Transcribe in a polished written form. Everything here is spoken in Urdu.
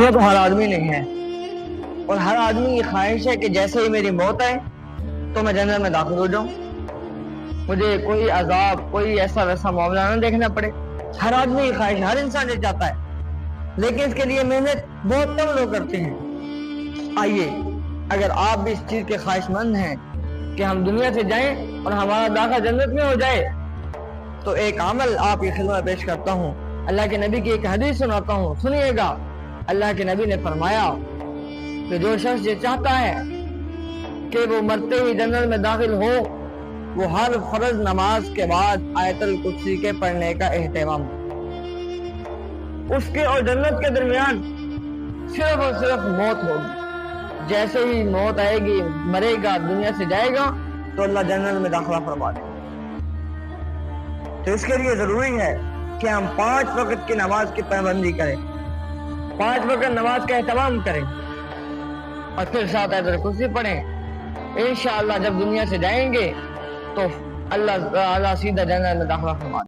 وہ تو ہر آدمی نہیں ہے، اور ہر آدمی کی خواہش ہے کہ جیسے ہی میری موت آئے تو میں جنت میں داخل ہو جاؤں، مجھے کوئی عذاب، کوئی ایسا ویسا معاملہ نہ دیکھنا پڑے۔ ہر آدمی کی خواہش، ہر انسان یہ چاہتا ہے، لیکن اس کے لیے محنت بہت کم لوگ کرتے ہیں۔ آئیے، اگر آپ بھی اس چیز کے خواہش مند ہیں کہ ہم دنیا سے جائیں اور ہمارا داخلہ جنت میں ہو جائے، تو ایک عمل آپ کی خدمت پیش کرتا ہوں، اللہ کے نبی کی ایک حدیث سناتا ہوں، سنیے گا۔ اللہ کے نبی نے فرمایا کہ جو شخص یہ چاہتا ہے کہ وہ مرتے ہی جنت میں داخل ہو، وہ ہر فرض نماز کے بعد آیت الکرسی کے پڑھنے کا اہتمام، اس کے اور جنت کے درمیان صرف اور صرف موت ہوگی۔ جیسے ہی موت آئے گی، مرے گا، دنیا سے جائے گا، تو اللہ جنت میں داخلہ فرما دے۔ تو اس کے لیے ضروری ہے کہ ہم 5 وقت کی نماز کی پابندی کریں، 5 وقت نماز کا اہتمام کریں، اور پھر ساتھ آیت الکرسی پڑھیں۔ انشاءاللہ جب دنیا سے جائیں گے تو اللہ تعالیٰ سیدھا جنت میں داخلہ فرما دے۔